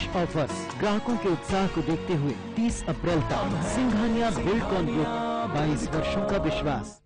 Offers ग्राहकों के उत्साह को देखते हुए 30 अप्रैल तक सिंघानिया बिल्डकॉन ग्रुप 22 वर्षों का विश्वास।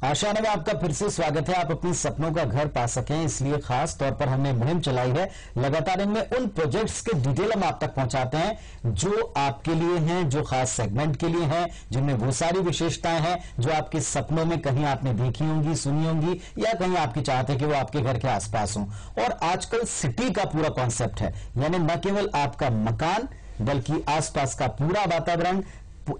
आशियाने में आपका फिर से स्वागत है। आप अपनी सपनों का घर पा सकें, इसलिए खास तौर पर हमने मुहिम चलाई है। लगातार इनमें उन प्रोजेक्ट्स के डिटेल हम आप तक पहुंचाते हैं जो आपके लिए हैं, जो खास सेगमेंट के लिए हैं, जिनमें वो सारी विशेषताएं हैं जो आपके सपनों में कहीं आपने देखी होंगी, सुनी होंगी, या कहीं आपकी चाहत है कि वो आपके घर के आसपास हों। और आजकल सिटी का पूरा कॉन्सेप्ट है, यानी न केवल आपका मकान बल्कि आसपास का पूरा वातावरण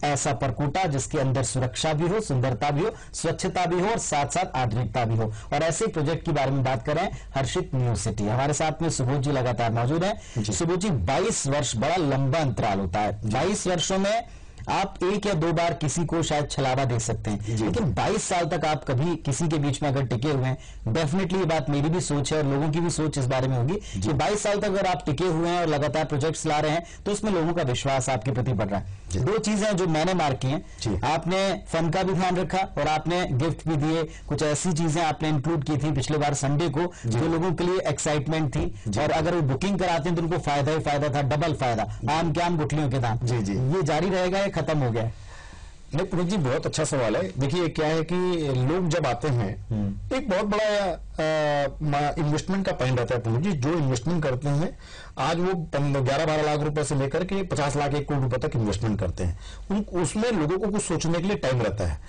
ऐसा परकुटा जिसके अंदर सुरक्षा भी हो, सुंदरता भी हो, स्वच्छता भी हो और साथ साथ आधुनिकता भी हो। और ऐसे प्रोजेक्ट के बारे में बात करें, हर्षित न्यू सिटी। हमारे साथ में सुबोध जी लगातार मौजूद हैं। सुबोध जी, 22 वर्ष बड़ा लंबा अंतराल होता है। 22 वर्षों में आप एक या दो बार किसी को शायद छलावा दे सकते हैं, लेकिन 22 साल तक आप कभी किसी के बीच में अगर टिके हुए हैं, डेफिनेटली ये बात मेरी भी सोच है और लोगों की भी सोच इस बारे में होगी कि 22 साल तक अगर आप टिके हुए हैं और लगातार प्रोजेक्ट्स ला रहे हैं तो उसमें लोगों का विश्वास आपके प्रति बढ़ रहा है। दो चीजें जो मैंने मार्क की हैं, आपने फन का भी ध्यान रखा और आपने गिफ्ट भी दिए। कुछ ऐसी चीजें आपने इंक्लूड की थी पिछले बार संडे को जो लोगों के लिए एक्साइटमेंट थी, और अगर वो बुकिंग कराते हैं तो उनको फायदा ही फायदा था, डबल फायदा, आम के आम गुठलियों के दाम। ये जारी रहेगा, खत्म हो गया? नहीं पुनीत जी, बहुत अच्छा सवाल है। देखिए क्या है कि लोग जब आते हैं, एक बहुत बड़ा इन्वेस्टमेंट का पॉइंट रहता है पुनीत जी। जो इन्वेस्टमेंट करते हैं आज वो 11-12 लाख रुपए से लेकर के 50 लाख 1 करोड़ रुपए तक इन्वेस्टमेंट करते हैं। उसमें लोगों को कुछ सोचने के लिए टाइम रहता है।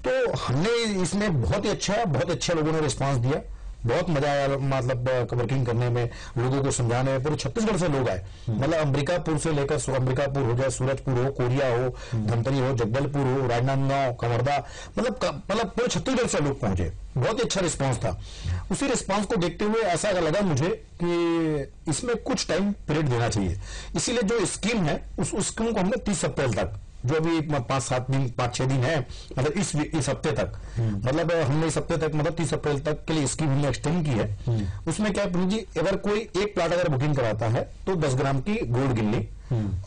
तो हमने इसमें बहुत अच्छे लोगों ने रिस्पांस दिया, बहुत मजा आया। मतलब वर्किंग करने में, लोगों को समझाने में। पूरे छत्तीसगढ़ से लोग आए, मतलब अंबिकापुर से लेकर अंबिकापुर हो जाए, सूरजपुर हो, कोरिया हो, धमतरी हो, जगदलपुर हो, राजनांदगांव, कवर्धा, मतलब पूरे छत्तीसगढ़ से लोग पहुंचे। बहुत ही अच्छा रिस्पांस था। उसी रिस्पांस को देखते हुए ऐसा लगा मुझे कि इसमें कुछ टाइम पीरियड देना चाहिए। इसीलिए जो स्कीम है उस स्कीम को हमने 30 अप्रैल तक, जो अभी 5-6 दिन है, मतलब इस हफ्ते तक, मतलब हमने इस हफ्ते तक, मतलब 30 अप्रैल तक के लिए स्कीम हमने एक्सटेंड की है। उसमें क्या है जी, अगर कोई एक प्लाट अगर बुकिंग कराता है तो 10 ग्राम की गोल्ड गिल्ली,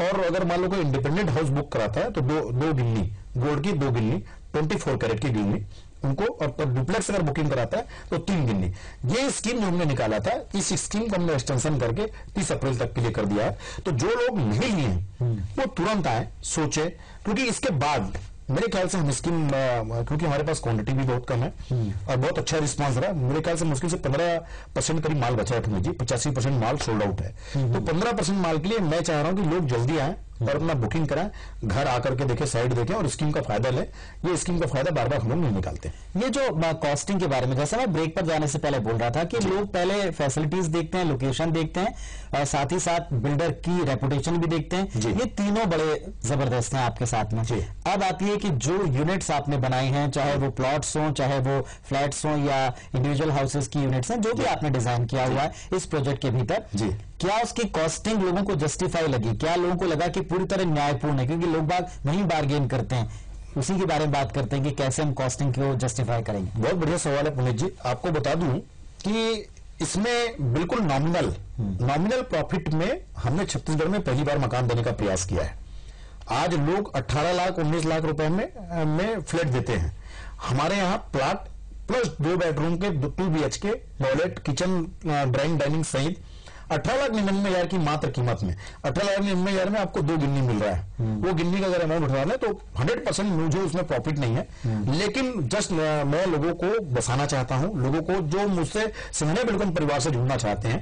और अगर मान लो कोई इंडिपेंडेंट हाउस बुक कराता है तो दो गिल्ली गोल्ड की, 2 गिल्ली 24 कैरेट की गिल्ली उनको, और डुप्लेक्स अगर बुकिंग कराता है तो 3 गिल्ली। ये स्कीम जो हमने निकाला था, इस स्कीम को हमने एक्सटेंशन करके 30 अप्रैल तक के लिए कर दिया है। तो जो लोग नहीं लिए वो तुरंत आए, सोचे, क्योंकि इसके बाद मेरे ख्याल से हम स्कीम, क्योंकि हमारे पास क्वांटिटी भी बहुत कम है और बहुत अच्छा रिस्पांस रहा। मेरे ख्याल से मुश्किल से 15% करीब माल बचा है जी, 85% माल सोल्ड आउट है। तो 15% माल के लिए मैं चाह रहा हूं कि लोग जल्दी आए और अपना बुकिंग कराएं, घर आकर के देखें, साइड देखें और स्कीम का फायदा लें। ये स्कीम का फायदा बार बार हम लोग नहीं निकालते। ये जो कॉस्टिंग के बारे में, जैसे मैं ब्रेक पर जाने से पहले बोल रहा था कि लोग पहले फैसिलिटीज देखते हैं, लोकेशन देखते हैं, और साथ ही साथ बिल्डर की रेपुटेशन भी देखते हैं। ये तीनों बड़े जबरदस्त हैं आपके साथ में। अब आती है कि जो यूनिट्स आपने बनाई हैं, चाहे वो प्लॉट्स हों, चाहे वो फ्लैट्स हों या इंडिविजुअल हाउसेस की यूनिट्स हैं, जो भी आपने डिजाइन किया हुआ है इस प्रोजेक्ट के भीतर, क्या उसकी कॉस्टिंग लोगों को जस्टिफाई लगी? क्या लोगों को लगा कि पूरी तरह न्यायपूर्ण है? क्योंकि लोग बाग वहीं बार्गेन करते हैं, उसी के बारे में बात करते हैं कि कैसे हम कॉस्टिंग को जस्टिफाई करेंगे। बहुत बढ़िया सवाल है पुनीत जी। आपको बता दूं कि इसमें बिल्कुल नॉमिनल प्रॉफिट में हमने छत्तीसगढ़ में पहली बार मकान देने का प्रयास किया है। आज लोग 18 लाख 19 लाख रुपए में फ्लैट देते हैं। हमारे यहाँ प्लॉट प्लस 2 बेडरूम के 2 BHK, toilet, kitchen, drawing, dining सहित 18,99,000 की मात्र कीमत में, 18,99,000 में आपको 2 गिन्नी मिल रहा है। वो गिन्नी का अगर अमाउंट उठा लें तो 100% मुझे उसमें प्रॉफिट नहीं है, लेकिन जस्ट मैं लोगों को बसाना चाहता हूं, लोगों को जो मुझसे सिंघानिया बिल्डकॉन परिवार से जुड़ना चाहते हैं।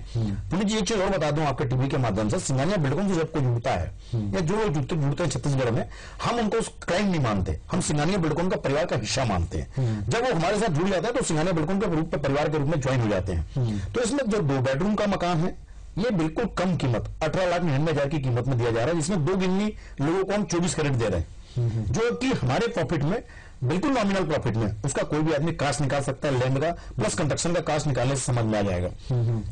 पुनीत जी, एक चीज और बता दूं आपके टीवी के माध्यम से, सिंघानिया बिल्डकॉन से जब कोई जुड़ता है या जो लोग जुड़ते हैं छत्तीसगढ़ में, हम उनको क्लाइंट नहीं मानते, हम सिंघानिया बिल्डकॉन का परिवार का हिस्सा मानते हैं। जब वो हमारे साथ जुड़ जाता है तो सिंघानिया बिल्डकॉन के रूप में, परिवार के रूप में ज्वाइन हो जाते हैं। तो इसमें जो 2 बेडरूम का मकान है, ये बिल्कुल कम कीमत 18,99,000 की कीमत में दिया जा रहा है, जिसमें 2 गिन्नी लोगों को हम 24 कैरेट दे रहे हैं, जो कि हमारे प्रॉफिट में, बिल्कुल नॉमिनल प्रॉफिट में, उसका कोई भी आदमी कास्ट निकाल सकता है लैंड का, प्लस कंस्ट्रक्शन का कास्ट निकालने से समझ में आ जाएगा।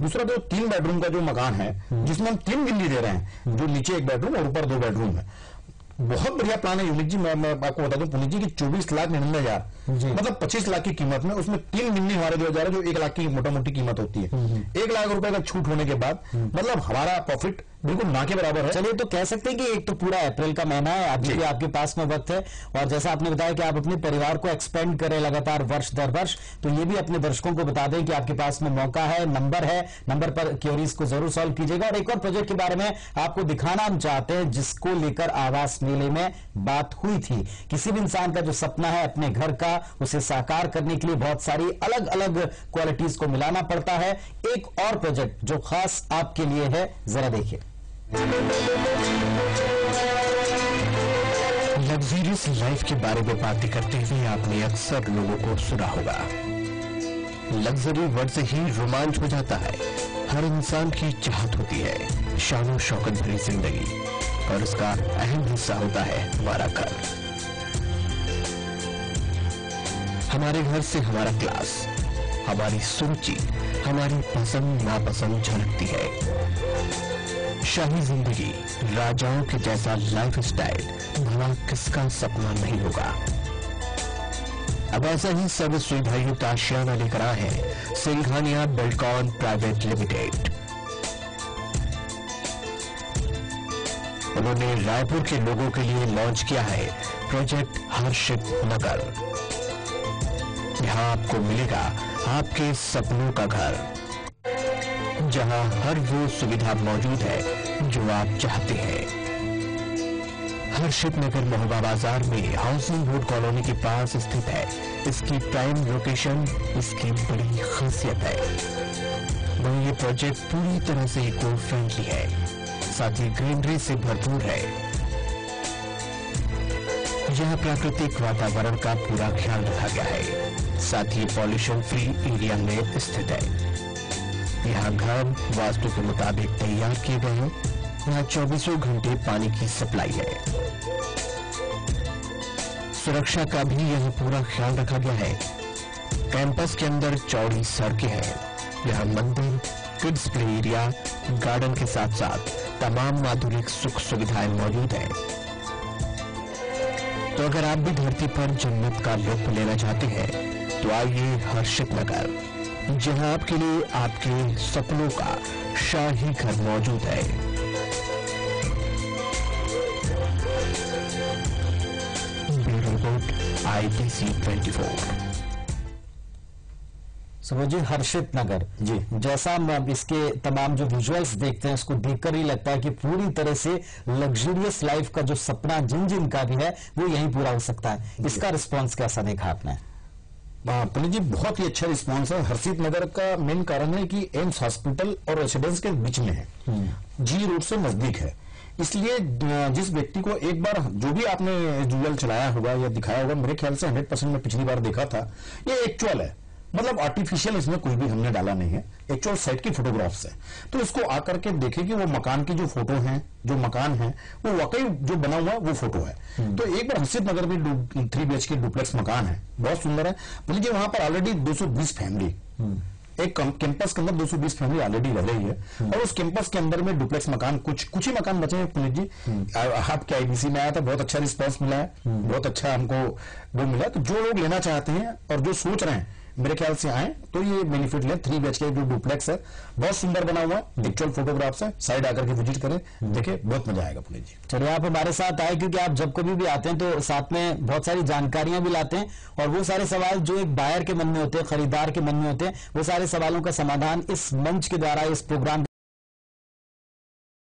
दूसरा जो 3 बेडरूम का जो मकान है, जिसमें हम 3 गिन्नी दे रहे हैं, जो नीचे 1 बेडरूम और ऊपर 2 बेडरूम है, बहुत बढ़िया प्लान है यूनिक जी। मैं आपको बता दूं पुनीत जी कि 24,99,000, मतलब 25 लाख की कीमत में उसमें 3 गिन्नी हमारे दिया जा रहा है, जो 1 लाख की मोटा मोटी कीमत होती है। 1 लाख रुपए का छूट होने के बाद मतलब हमारा प्रॉफिट बिल्कुल ना के बराबर है। चलिए, तो कह सकते हैं कि एक तो पूरा अप्रैल का महीना है, अभी भी आपके पास में वक्त है, और जैसा आपने बताया कि आप अपने परिवार को एक्सपेंड करें लगातार वर्ष दर वर्ष, तो ये भी अपने दर्शकों को बता दें कि आपके पास में मौका है, नंबर पर क्वेरीज को जरूर सॉल्व कीजिएगा। और एक और प्रोजेक्ट के बारे में आपको दिखाना हम चाहते हैं, जिसको लेकर आवास मेले में बात हुई थी। किसी भी इंसान का जो सपना है अपने घर का, उसे साकार करने के लिए बहुत सारी अलग अलग क्वालिटीज को मिलाना पड़ता है। एक और प्रोजेक्ट जो खास आपके लिए है, जरा देखिए। लग्जरियस लाइफ के बारे में बातें करते हुए आपने अक्सर लोगों को सुना होगा। लग्जरी वर्ड से ही रोमांच हो जाता है। हर इंसान की चाहत होती है शानो शौकत भरी जिंदगी, और उसका अहम हिस्सा होता है हमारा घर। हमारे घर से हमारा क्लास, हमारी सूची, हमारी पसंद नापसंद झलकती है। शाही जिंदगी, राजाओं के जैसा लाइफ स्टाइल, भला किसका सपना नहीं होगा। अब ऐसा ही सर्व सुविधायुक्त आशियाना लेकर आए हैं सिंघानिया बिल्डकॉन प्राइवेट लिमिटेड। उन्होंने रायपुर के लोगों के लिए लॉन्च किया है प्रोजेक्ट हर्षित नगर। यहां आपको मिलेगा आपके सपनों का घर, जहां हर वो सुविधा मौजूद है जो आप चाहते हैं। हर्षित नगर महोबा बाजार में हाउसिंग बोर्ड कॉलोनी के पास स्थित है। इसकी प्राइम लोकेशन इसकी बड़ी खासियत है। वहीं ये प्रोजेक्ट पूरी तरह से इको फ्रेंडली है, साथ ही ग्रीनरी से भरपूर है। यह प्राकृतिक वातावरण का पूरा ख्याल रखा गया है, साथ ही पॉल्यूशन फ्री एरिया में स्थित है। यहाँ घर वास्तु के मुताबिक तैयार किए गए हैं। यहाँ 24 घंटे पानी की सप्लाई है। सुरक्षा का भी यहाँ पूरा ख्याल रखा गया है। कैंपस के अंदर चौड़ी सड़कें हैं। यहाँ मंदिर, किड्स प्ले एरिया, गार्डन के साथ साथ तमाम आधुनिक सुख सुविधाएं मौजूद हैं। तो अगर आप भी धरती पर जन्नत का लुत्फ लेना चाहते हैं तो आइए हर्षित नगर, जहां आपके लिए आपके सपनों का शाही घर मौजूद है। Bureau report IBC 24। सुबोध जी, हर्षित नगर जी, जैसा हम अब इसके तमाम जो विजुअल्स देखते हैं, उसको देखकर ही लगता है कि पूरी तरह से लग्जरियस लाइफ का जो सपना जिन जिन का भी है वो यहीं पूरा हो सकता है। इसका रिस्पांस कैसा देखा आपने? पुनीत जी, बहुत ही अच्छा रिस्पांस है। हर्षित नगर का मेन कारण है कि एम्स हॉस्पिटल और रेसिडेंस के बीच में है, जी रोड से नजदीक है। इसलिए जिस व्यक्ति को एक बार जो भी आपने विजुअल चलाया होगा या दिखाया होगा, मेरे ख्याल से 100% में पिछली बार देखा था, ये एक्चुअल है। मतलब आर्टिफिशियल इसमें कोई भी हमने डाला नहीं है, एक्चुअल साइट की फोटोग्राफ्स है। तो इसको आकर के देखे कि वो मकान की जो फोटो है, जो मकान है वो वाकई जो बना हुआ वो फोटो है। तो एक बार हर्षित नगर में 3 BHK डुप्लेक्स मकान है, बहुत सुंदर है। पुनीत जी, वहां पर ऑलरेडी 220 फैमिली, एक कैंपस के अंदर 220 फैमिली ऑलरेडी रह रही है। और उस कैंपस के अंदर में डुप्लेक्स मकान कुछ ही मकान बचे हैं। पुनीत जी, आपके IBC में आया था, बहुत अच्छा रिस्पांस मिला है, बहुत अच्छा हमको वो मिला। तो जो लोग लेना चाहते हैं और जो सोच रहे हैं, मेरे ख्याल से आए तो ये बेनिफिट लें। 3 BHK जो डुप्लेक्स है, बहुत सुंदर बना हुआ है, एक्चुअल फोटोग्राफ्स है। साइड आकर के विजिट करें, देखिए, बहुत मजा आएगा। पुनीत जी, चलिए, आप हमारे साथ आए, क्योंकि आप जब कभी भी आते हैं तो साथ में बहुत सारी जानकारियां भी लाते हैं, और वो सारे सवाल जो एक बायर के मन में होते हैं, खरीदार के मन में होते हैं, वो सारे सवालों का समाधान इस मंच के द्वारा, इस प्रोग्राम